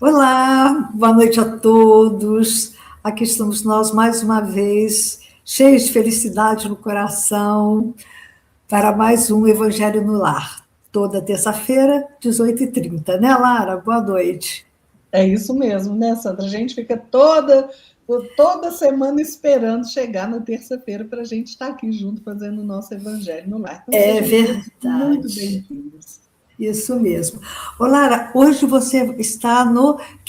Olá, boa noite a todos. Aqui estamos nós mais uma vez, cheios de felicidade no coração, para mais um Evangelho no Lar. Toda terça-feira, 18h30, né, Lara? Boa noite. É isso mesmo, né, Sandra? A gente fica toda semana esperando chegar na terça-feira para a gente estar aqui junto fazendo o nosso Evangelho no Lar. Então, É sejam todos muito verdade. bem-vindos. Isso mesmo. Ô, Lara, hoje você está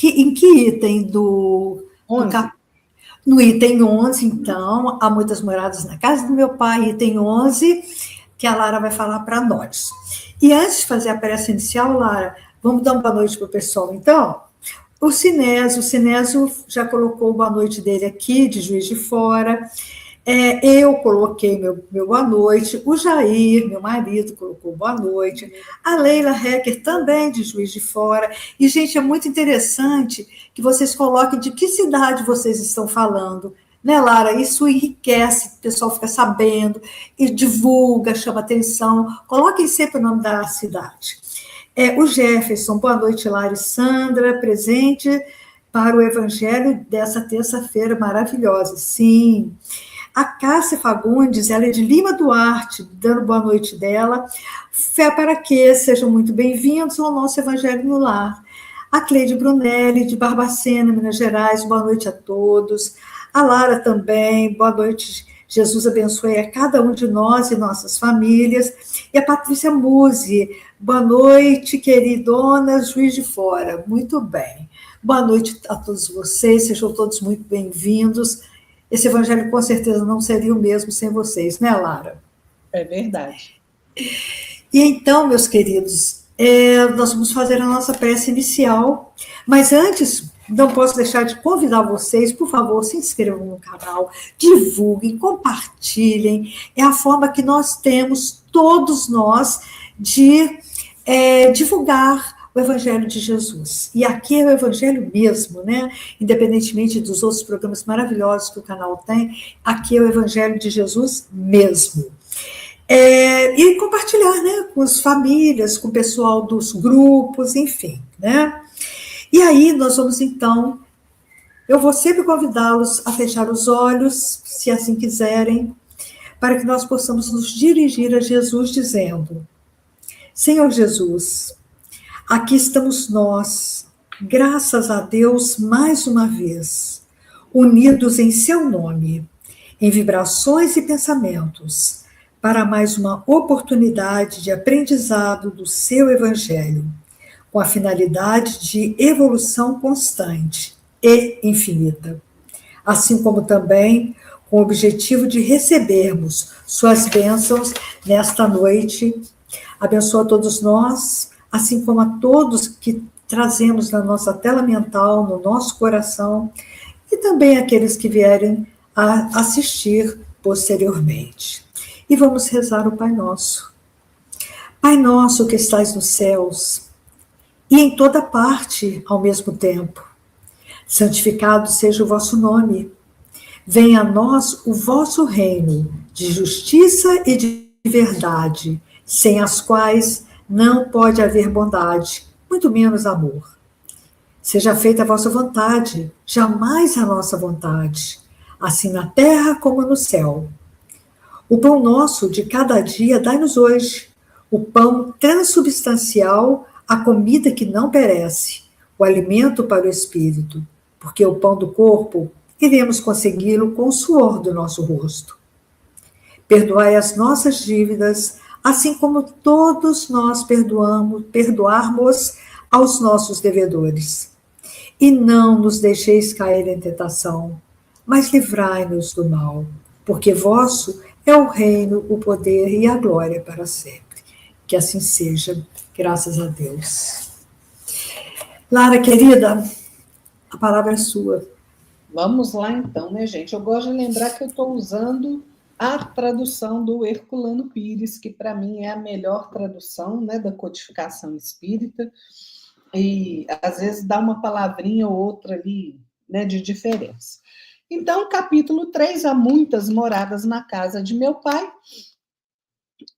em que item do 11. No item 11, então, há muitas moradas na casa do meu pai, item 11, que a Lara vai falar para nós. E antes de fazer a prece inicial, Lara, vamos dar uma boa noite para o pessoal, então? O Sinésio já colocou o boa noite dele aqui, de Juiz de Fora. Eu coloquei meu boa noite, o Jair, meu marido, colocou boa noite, a Leila Hecker também de Juiz de Fora. E, gente, é muito interessante que vocês coloquem de que cidade vocês estão falando, né, Lara? Isso enriquece, o pessoal fica sabendo, e divulga, chama atenção. Coloquem sempre o nome da cidade. O Jefferson, boa noite, Lara e Sandra, presente para o Evangelho dessa terça-feira maravilhosa. Sim. A Cássia Fagundes, ela é de Lima Duarte, dando boa noite dela. Fé para que sejam muito bem-vindos ao nosso Evangelho no Lar. A Cleide Brunelli, de Barbacena, Minas Gerais, boa noite a todos. A Lara também, boa noite. Jesus abençoe a cada um de nós e nossas famílias. E a Patrícia Musi, boa noite, queridonas, Juiz de Fora. Muito bem. Boa noite a todos vocês, sejam todos muito bem-vindos. Esse evangelho com certeza não seria o mesmo sem vocês, né, Lara? É verdade. E então, meus queridos, nós vamos fazer a nossa prece inicial, mas antes, não posso deixar de convidar vocês, por favor, se inscrevam no canal, divulguem, compartilhem, é a forma que nós temos, todos nós, de divulgar o Evangelho de Jesus. E aqui é o Evangelho mesmo, né? Independentemente dos outros programas maravilhosos que o canal tem, aqui é o Evangelho de Jesus mesmo. E compartilhar, né? Com as famílias, com o pessoal dos grupos, enfim, né? E aí nós vamos, então, eu vou sempre convidá-los a fechar os olhos, se assim quiserem, para que nós possamos nos dirigir a Jesus dizendo: Senhor Jesus, aqui estamos nós, graças a Deus, mais uma vez, unidos em seu nome, em vibrações e pensamentos, para mais uma oportunidade de aprendizado do seu Evangelho, com a finalidade de evolução constante e infinita, assim como também com o objetivo de recebermos suas bênçãos nesta noite. Abençoa a todos nós, assim como a todos que trazemos na nossa tela mental, no nosso coração, e também aqueles que vierem a assistir posteriormente. E vamos rezar o Pai Nosso. Pai nosso que estais nos céus, e em toda parte ao mesmo tempo, santificado seja o vosso nome. Venha a nós o vosso reino de justiça e de verdade, sem as quais não pode haver bondade, muito menos amor. Seja feita a vossa vontade, jamais a nossa vontade, assim na terra como no céu. O pão nosso de cada dia dai-nos hoje, o pão transubstancial, a comida que não perece, o alimento para o espírito, porque o pão do corpo iremos consegui-lo com o suor do nosso rosto. Perdoai as nossas dívidas, assim como todos nós perdoarmos aos nossos devedores. E não nos deixeis cair em tentação, mas livrai-nos do mal, porque vosso é o reino, o poder e a glória para sempre. Que assim seja, graças a Deus. Lara, querida, a palavra é sua. Vamos lá, então, né, gente? Eu gosto de lembrar que eu estou usando a tradução do Herculano Pires, que para mim é a melhor tradução, né, da codificação espírita, e às vezes dá uma palavrinha ou outra ali, né, de diferença. Então, capítulo 3, há muitas moradas na casa de meu pai,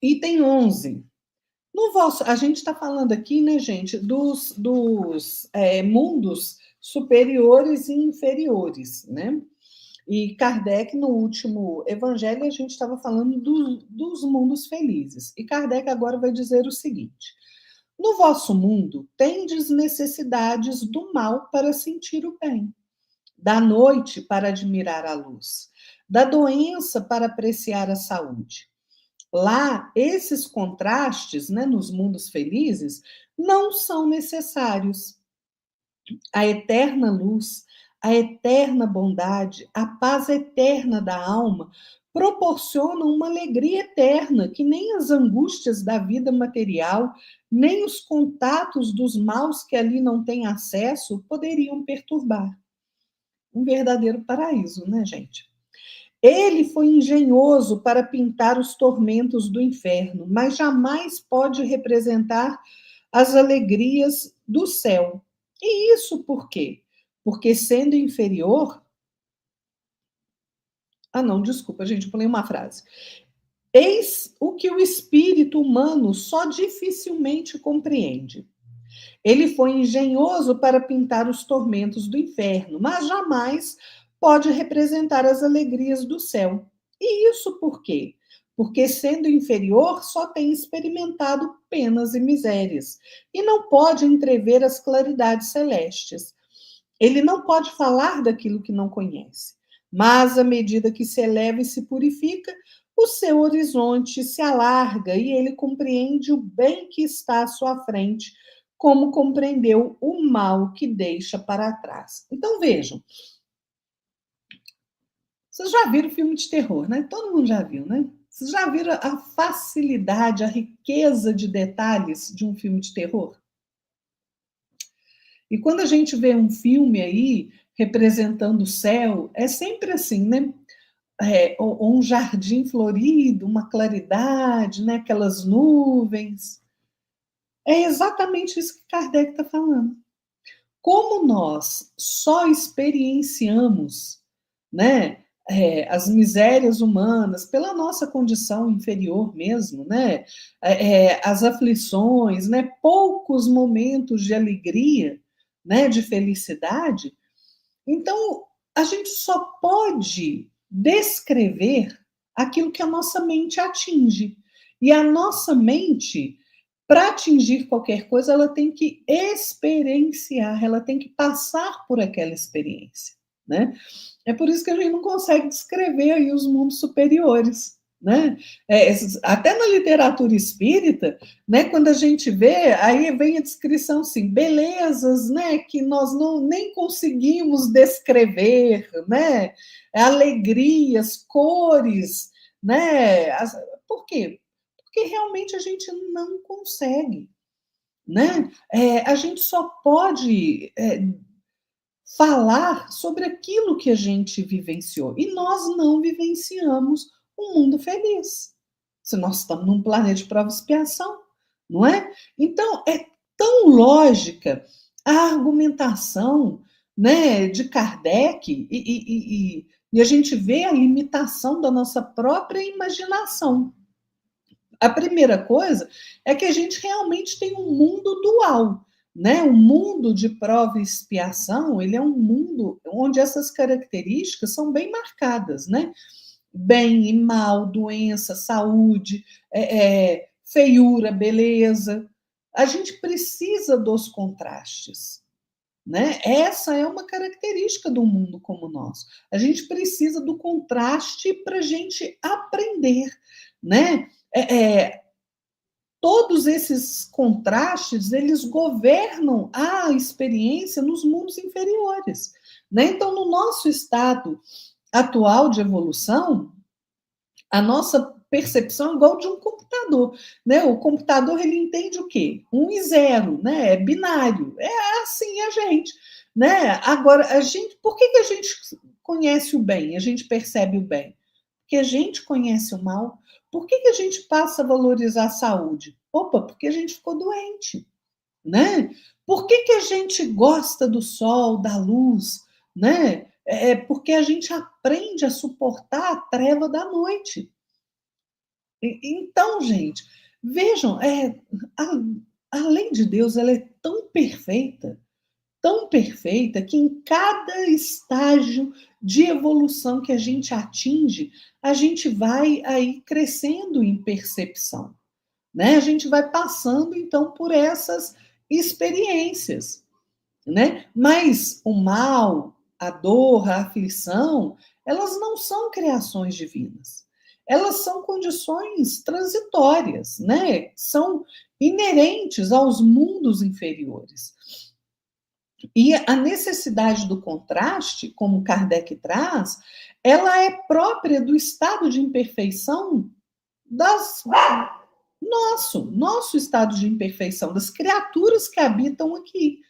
item 11. No vosso, a gente está falando aqui, né, gente, dos mundos superiores e inferiores, né? E Kardec, no último evangelho, a gente estava falando dos mundos felizes. E Kardec agora vai dizer o seguinte: no vosso mundo, tendes necessidades do mal para sentir o bem, da noite para admirar a luz, da doença para apreciar a saúde. Lá, esses contrastes, né, nos mundos felizes, não são necessários. A eterna luz, a eterna bondade, a paz eterna da alma proporcionam uma alegria eterna que nem as angústias da vida material, nem os contatos dos maus que ali não têm acesso poderiam perturbar. Um verdadeiro paraíso, né, gente? Ele foi engenhoso para pintar os tormentos do inferno, mas jamais pode representar as alegrias do céu. E isso por quê? Porque sendo inferior. Ah, não, desculpa, gente, eu pulei uma frase. Eis o que o espírito humano só dificilmente compreende. Ele foi engenhoso para pintar os tormentos do inferno, mas jamais pode representar as alegrias do céu. E isso por quê? Porque, sendo inferior, só tem experimentado penas e misérias, e não pode entrever as claridades celestes. Ele não pode falar daquilo que não conhece, mas à medida que se eleva e se purifica, o seu horizonte se alarga e ele compreende o bem que está à sua frente, como compreendeu o mal que deixa para trás. Então vejam, vocês já viram filme de terror, né? Todo mundo já viu, né? Vocês já viram a facilidade, a riqueza de detalhes de um filme de terror? E quando a gente vê um filme aí representando o céu, é sempre assim, né? Ou um jardim florido, uma claridade, né? Aquelas nuvens. É exatamente isso que Kardec está falando. Como nós só experienciamos, né, as misérias humanas pela nossa condição inferior mesmo, né, as aflições, né, poucos momentos de alegria, né, de felicidade, então a gente só pode descrever aquilo que a nossa mente atinge. E a nossa mente, para atingir qualquer coisa, ela tem que experienciar, ela tem que passar por aquela experiência, né? É por isso que a gente não consegue descrever aí os mundos superiores, né? Até na literatura espírita, né? Quando a gente vê, aí vem a descrição assim, belezas, né? Que nós não nem conseguimos descrever, né? Alegrias, cores, né? Por quê? Porque realmente a gente não consegue, né? A gente só pode falar sobre aquilo que a gente vivenciou. E nós não vivenciamos um mundo feliz. Se nós estamos num planeta de prova e expiação, não é? Então, é tão lógica a argumentação, né, de Kardec e a gente vê a limitação da nossa própria imaginação. A primeira coisa é que a gente realmente tem um mundo dual, né? O mundo de prova e expiação, ele é um mundo onde essas características são bem marcadas, né? Bem e mal, doença, saúde, feiura, beleza. A gente precisa dos contrastes, né? Essa é uma característica do mundo como o nosso. A gente precisa do contraste para a gente aprender, né? Todos esses contrastes, eles governam a experiência nos mundos inferiores, né? Então, no nosso estado atual de evolução, a nossa percepção é igual de um computador, né? O computador, ele entende o quê? 1 e 0, né? É binário. É assim a gente, né? Agora, por que a gente conhece o bem? A gente percebe o bem? Porque a gente conhece o mal. Por que a gente passa a valorizar a saúde? Opa, porque a gente ficou doente, né? Por que a gente gosta do sol, da luz, né? Porque a gente aprende a suportar a treva da noite. Então, gente, Vejam, a lei de Deus ela é tão perfeita, que em cada estágio de evolução que a gente atinge, a gente vai aí crescendo em percepção, né? A gente vai passando, então, por essas experiências, né? Mas o mal, a dor, a aflição, elas não são criações divinas. Elas são condições transitórias, né? São inerentes aos mundos inferiores. E a necessidade do contraste, como Kardec traz, ela é própria do estado de imperfeição das nosso estado de imperfeição, das criaturas que habitam aqui.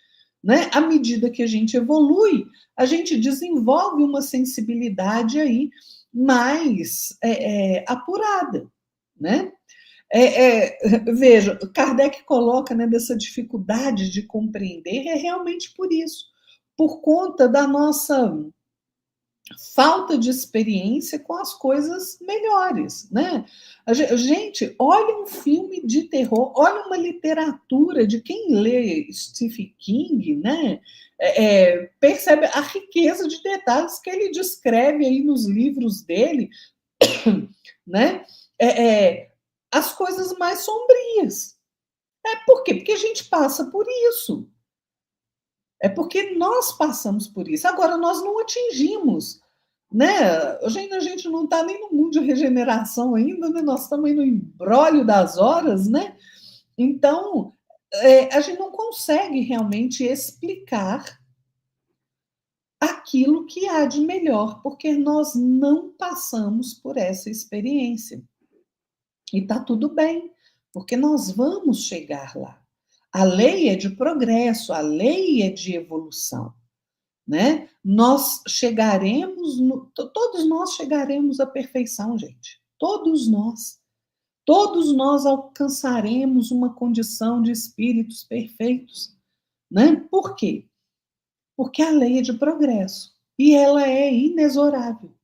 Né? À medida que a gente evolui, a gente desenvolve uma sensibilidade aí mais apurada, né? Veja, Kardec coloca, né, dessa dificuldade de compreender, é realmente por isso, por conta da nossa falta de experiência com as coisas melhores, né? Gente, olha um filme de terror, olha uma literatura de quem lê Stephen King, né? Percebe a riqueza de detalhes que ele descreve aí nos livros dele, né? As coisas mais sombrias. Por quê? Porque a gente passa por isso. É porque nós passamos por isso. Agora, nós não atingimos, né? A gente não está nem no mundo de regeneração ainda, né? Nós estamos aí no imbróglio das horas, né? Então, a gente não consegue realmente explicar aquilo que há de melhor, porque nós não passamos por essa experiência. E está tudo bem, porque nós vamos chegar lá. A lei é de progresso, a lei é de evolução, né? Nós chegaremos, todos nós chegaremos à perfeição, gente. Todos nós alcançaremos uma condição de espíritos perfeitos, né? Por quê? Porque a lei é de progresso e ela é inexorável.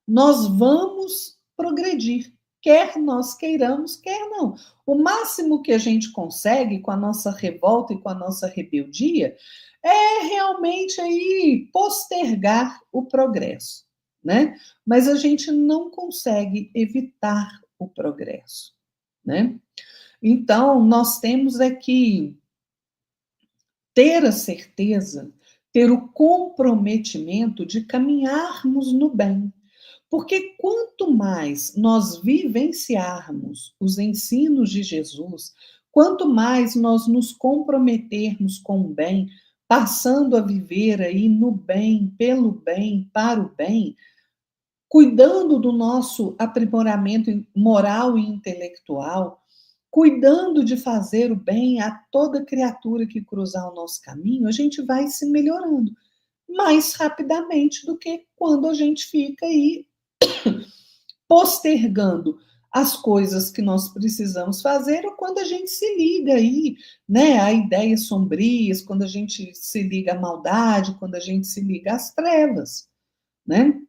Nós vamos progredir, quer nós queiramos, quer não. O máximo que a gente consegue com a nossa revolta e com a nossa rebeldia é realmente aí postergar o progresso, né? Mas a gente não consegue evitar o progresso, né? Então, nós temos que ter a certeza, ter o comprometimento de caminharmos no bem. Porque quanto mais nós vivenciarmos os ensinos de Jesus, quanto mais nós nos comprometermos com o bem, passando a viver aí no bem, pelo bem, para o bem, cuidando do nosso aprimoramento moral e intelectual, cuidando de fazer o bem a toda criatura que cruzar o nosso caminho, a gente vai se melhorando mais rapidamente do que quando a gente fica aí postergando as coisas que nós precisamos fazer, ou quando a gente se liga aí, né, a ideias sombrias, quando a gente se liga à maldade, quando a gente se liga às trevas, né?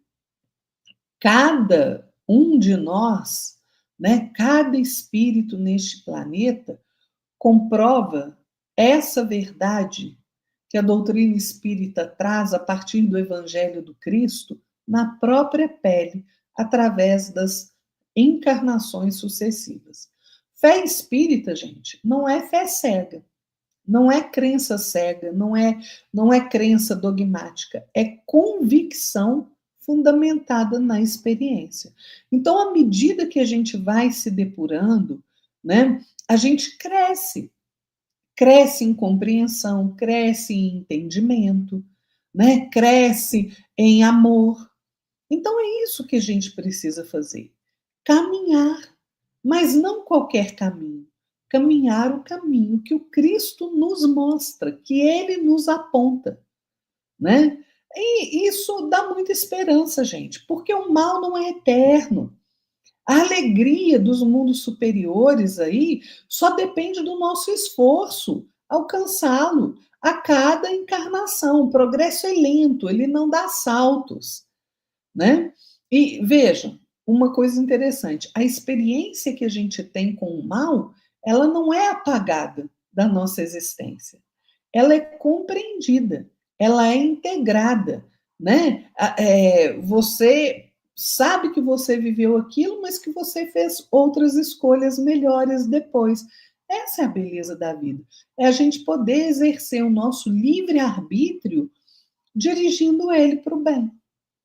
Cada um de nós, né, cada espírito neste planeta comprova essa verdade que a doutrina espírita traz a partir do Evangelho do Cristo na própria pele, através das encarnações sucessivas. Fé espírita, gente, não é fé cega, não é crença cega, não é crença dogmática, é convicção fundamentada na experiência. Então, à medida que a gente vai se depurando, né, a gente cresce em compreensão, cresce em entendimento, né? Cresce em amor. Então é isso que a gente precisa fazer. Caminhar, mas não qualquer caminho. Caminhar o caminho que o Cristo nos mostra, que ele nos aponta, né? E isso dá muita esperança, gente, porque o mal não é eterno. A alegria dos mundos superiores aí só depende do nosso esforço alcançá-lo a cada encarnação. O progresso é lento, ele não dá saltos, né? E vejam, uma coisa interessante, a experiência que a gente tem com o mal ela não é apagada da nossa existência. Ela é compreendida, ela é integrada, né? Você sabe que você viveu aquilo, mas que você fez outras escolhas melhores depois. Essa é a beleza da vida. É a gente poder exercer o nosso livre-arbítrio dirigindo ele para o bem,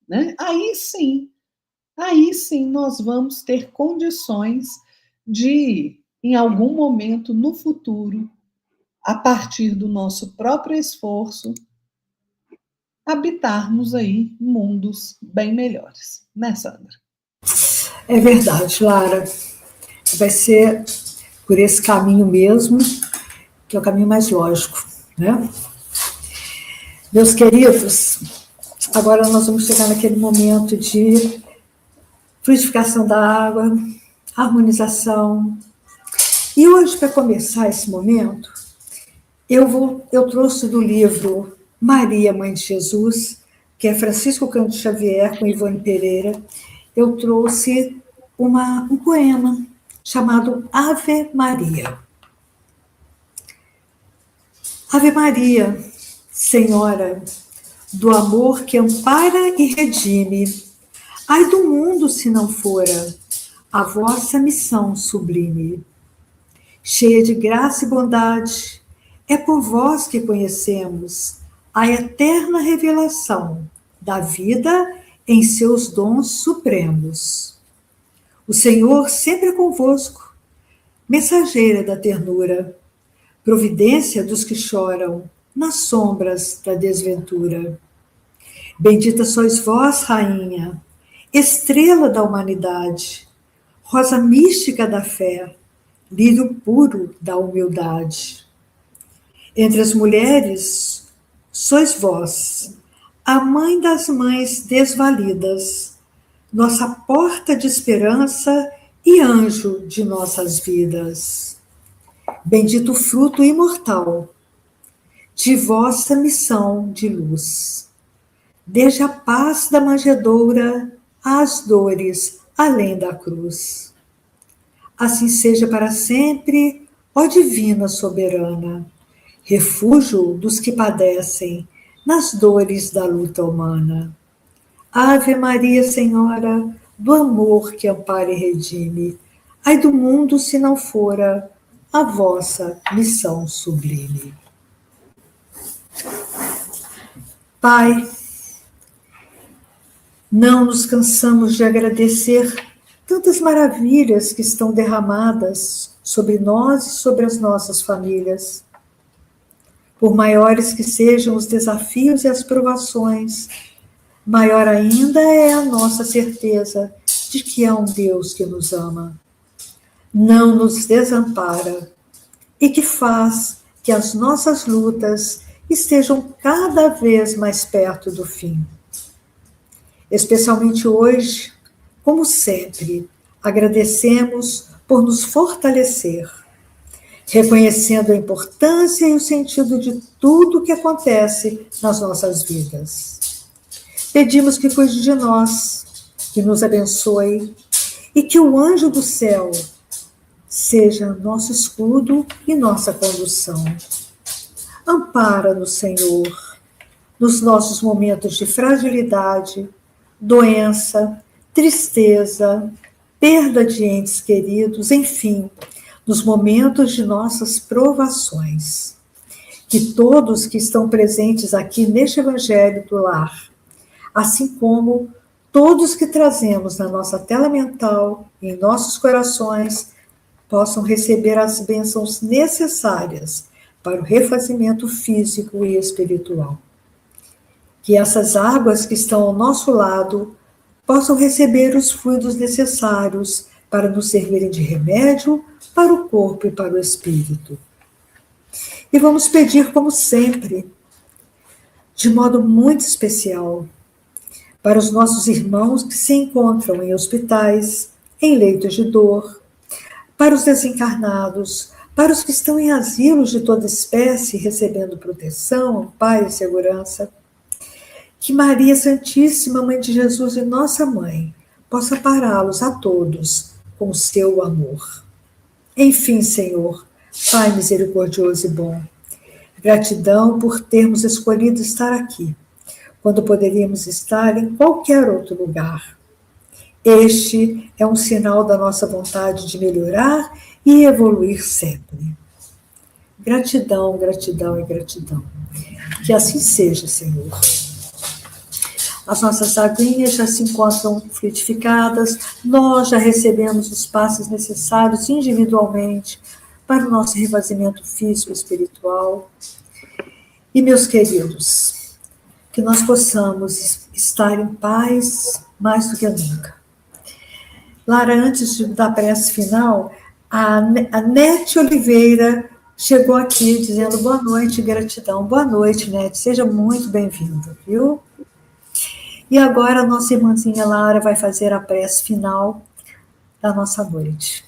né? Aí sim nós vamos ter condições de, em algum momento no futuro, a partir do nosso próprio esforço, habitarmos aí mundos bem melhores. Né, Sandra? É verdade, Lara. Vai ser por esse caminho mesmo, que é o caminho mais lógico, né? Meus queridos, agora nós vamos chegar naquele momento de fluidificação da água, harmonização. E hoje, para começar esse momento, eu trouxe do livro Maria, Mãe de Jesus, que é Francisco Cândido Xavier, com Ivone Pereira. Eu trouxe um poema chamado Ave Maria. Ave Maria, Senhora do amor que ampara e redime, ai do mundo se não fora a vossa missão sublime. Cheia de graça e bondade, é por vós que conhecemos a eterna revelação da vida em seus dons supremos. O Senhor sempre é convosco, mensageira da ternura, providência dos que choram nas sombras da desventura. Bendita sois vós, Rainha, estrela da humanidade, rosa mística da fé, lírio puro da humildade. Entre as mulheres, sois vós, a mãe das mães desvalidas, nossa porta de esperança e anjo de nossas vidas. Bendito fruto imortal de vossa missão de luz. Desde a paz da manjedoura às dores além da cruz. Assim seja para sempre, ó Divina Soberana, refúgio dos que padecem nas dores da luta humana. Ave Maria, Senhora do amor que ampara e redime, ai do mundo se não fora a vossa missão sublime. Pai, não nos cansamos de agradecer tantas maravilhas que estão derramadas sobre nós e sobre as nossas famílias. Por maiores que sejam os desafios e as provações, maior ainda é a nossa certeza de que há um Deus que nos ama, não nos desampara e que faz que as nossas lutas estejam cada vez mais perto do fim. Especialmente hoje, como sempre, agradecemos por nos fortalecer, reconhecendo a importância e o sentido de tudo que acontece nas nossas vidas. Pedimos que cuide de nós, que nos abençoe e que o anjo do céu seja nosso escudo e nossa condução. Ampara-nos, Senhor, nos nossos momentos de fragilidade, doença, tristeza, perda de entes queridos, enfim, nos momentos de nossas provações. Que todos que estão presentes aqui neste Evangelho do Lar, assim como todos que trazemos na nossa tela mental e em nossos corações, possam receber as bênçãos necessárias para o refazimento físico e espiritual. Que essas águas que estão ao nosso lado possam receber os fluidos necessários para nos servirem de remédio para o corpo e para o espírito. E vamos pedir, como sempre, de modo muito especial, para os nossos irmãos que se encontram em hospitais, em leitos de dor, para os desencarnados, para os que estão em asilos de toda espécie, recebendo proteção, amparo e segurança. Que Maria Santíssima, Mãe de Jesus e nossa Mãe, possa pará-los a todos com o seu amor. Enfim, Senhor, Pai misericordioso e bom, gratidão por termos escolhido estar aqui, quando poderíamos estar em qualquer outro lugar. Este é um sinal da nossa vontade de melhorar e evoluir sempre. Gratidão, gratidão e gratidão. Que assim seja, Senhor. As nossas aguinhas já se encontram fluidificadas, nós já recebemos os passos necessários individualmente para o nosso revaziamento físico e espiritual. E, meus queridos, que nós possamos estar em paz mais do que nunca. Lara, antes da prece final, a Nete Oliveira chegou aqui dizendo boa noite, gratidão. Boa noite, Nete, seja muito bem-vinda, viu? E agora a nossa irmãzinha Lara vai fazer a prece final da nossa noite.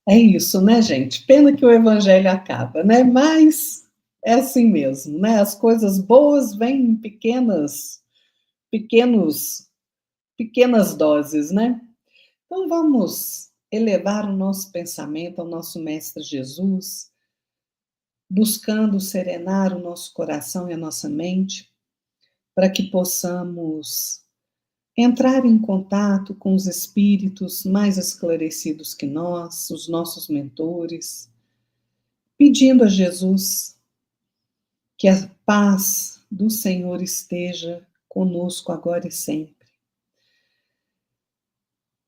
É isso, né, gente? Pena que o evangelho acaba, né? Mas é assim mesmo, né? As coisas boas vêm em pequenas doses, né? Então vamos elevar o nosso pensamento ao nosso Mestre Jesus, buscando serenar o nosso coração e a nossa mente, para que possamos entrar em contato com os espíritos mais esclarecidos que nós, os nossos mentores, pedindo a Jesus que a paz do Senhor esteja conosco agora e sempre.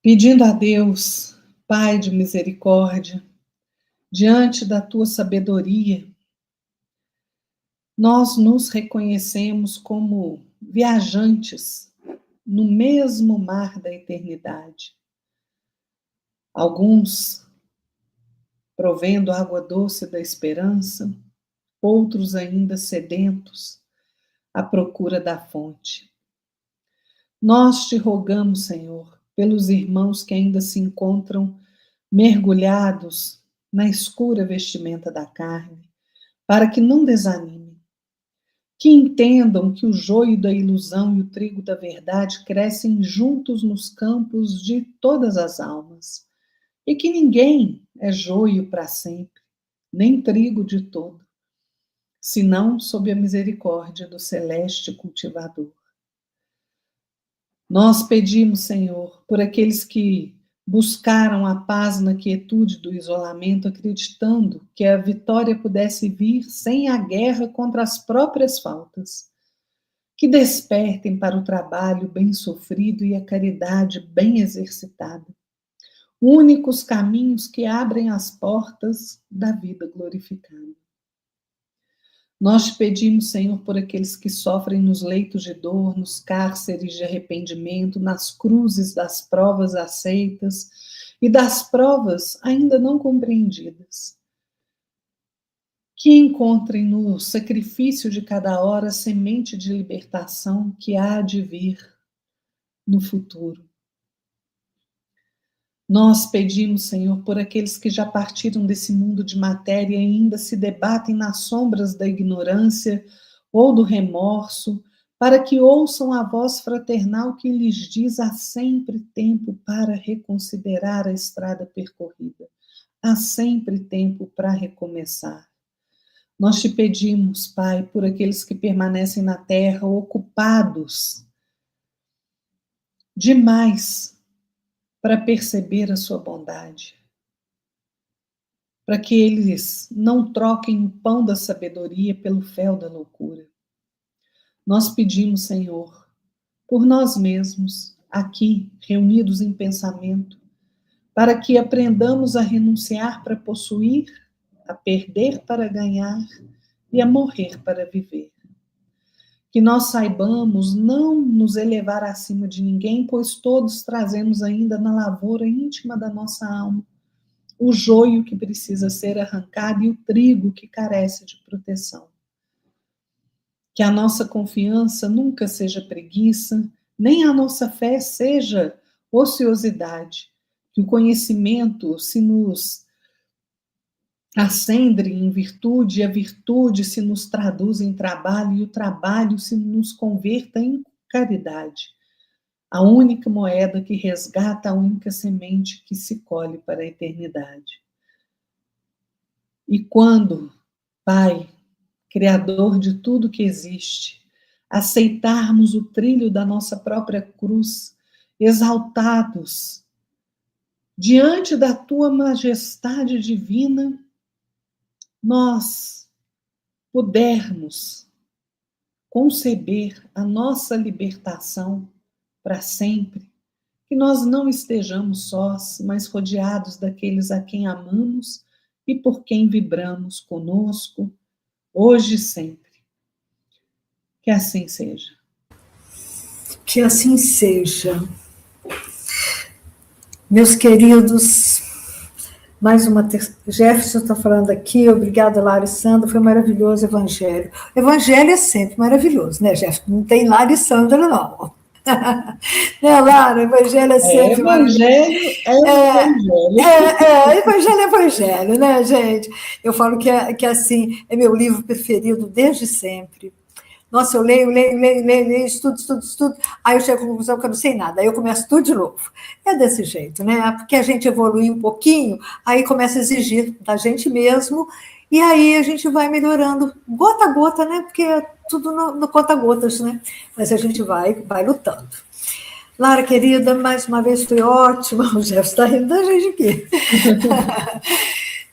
Pedindo a Deus, Pai de misericórdia, diante da tua sabedoria, nós nos reconhecemos como viajantes no mesmo mar da eternidade. Alguns provendo água doce da esperança, outros ainda sedentos à procura da fonte. Nós te rogamos, Senhor, pelos irmãos que ainda se encontram mergulhados na escura vestimenta da carne, para que não desanimem, que entendam que o joio da ilusão e o trigo da verdade crescem juntos nos campos de todas as almas, e que ninguém é joio para sempre, nem trigo de todo, senão sob a misericórdia do celeste cultivador. Nós pedimos, Senhor, por aqueles que buscaram a paz na quietude do isolamento, acreditando que a vitória pudesse vir sem a guerra contra as próprias faltas, que despertem para o trabalho bem sofrido e a caridade bem exercitada, únicos caminhos que abrem as portas da vida glorificada. Nós te pedimos, Senhor, por aqueles que sofrem nos leitos de dor, nos cárceres de arrependimento, nas cruzes das provas aceitas e das provas ainda não compreendidas. Que encontrem no sacrifício de cada hora a semente de libertação que há de vir no futuro. Nós pedimos, Senhor, por aqueles que já partiram desse mundo de matéria e ainda se debatem nas sombras da ignorância ou do remorso, para que ouçam a voz fraternal que lhes diz: há sempre tempo para reconsiderar a estrada percorrida, há sempre tempo para recomeçar. Nós te pedimos, Pai, por aqueles que permanecem na terra ocupados demais para perceber a sua bondade, para que eles não troquem o pão da sabedoria pelo fel da loucura. Nós pedimos, Senhor, por nós mesmos, aqui, reunidos em pensamento, para que aprendamos a renunciar para possuir, a perder para ganhar e a morrer para viver. Que nós saibamos não nos elevar acima de ninguém, pois todos trazemos ainda na lavoura íntima da nossa alma o joio que precisa ser arrancado e o trigo que carece de proteção. Que a nossa confiança nunca seja preguiça, nem a nossa fé seja ociosidade. Que o conhecimento se nos acendre em virtude, e a virtude se nos traduz em trabalho, e o trabalho se nos converta em caridade. a única moeda que resgata, a única semente que se colhe para a eternidade. E quando, Pai, Criador de tudo que existe, aceitarmos o trilho da nossa própria cruz, exaltados diante da tua majestade divina, nós pudermos conceber a nossa libertação para sempre, que nós não estejamos sós, mas rodeados daqueles a quem amamos e por quem vibramos conosco, hoje e sempre. Que assim seja. Que assim seja. Meus queridos, mais uma Jefferson está falando aqui, obrigada, Lara e Sandra, foi maravilhoso o Evangelho. O Evangelho é sempre maravilhoso, né, Jefferson? Não tem Lara e Sandra, não. Né, Lara? O Evangelho é sempre maravilhoso. Evangelho é Evangelho, né, gente? Eu falo que assim, é meu livro preferido desde sempre. Nossa, eu leio, estudo. Aí eu chego à conclusão que eu não sei nada. Aí eu começo tudo de novo. É desse jeito, né? Porque a gente evolui um pouquinho, aí começa a exigir da gente mesmo, e aí a gente vai melhorando, gota a gota, né? Porque é tudo no conta-gotas, né? Mas a gente vai lutando. Lara, querida, mais uma vez foi ótimo. O Jeff está rindo da gente aqui.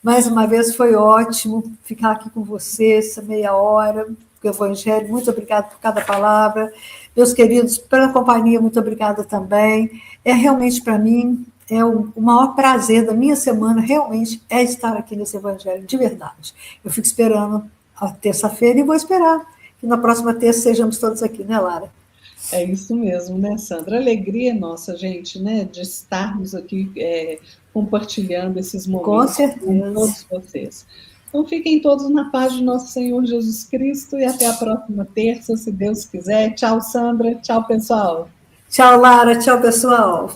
Mais uma vez foi ótimo ficar aqui com você essa meia hora. O Evangelho, muito obrigada por cada palavra. Meus queridos, pela companhia, muito obrigada também. É realmente, para mim, o maior prazer da minha semana, realmente, é estar aqui nesse Evangelho, de verdade. Eu fico esperando a terça-feira e vou esperar que na próxima terça sejamos todos aqui, né, Lara? É isso mesmo, né, Sandra? A alegria é nossa, gente, né, de estarmos aqui compartilhando esses momentos com todos vocês. Então, fiquem todos na paz de nosso Senhor Jesus Cristo e até a próxima terça, se Deus quiser. Tchau, Sandra. Tchau, pessoal. Tchau, Lara. Tchau, pessoal.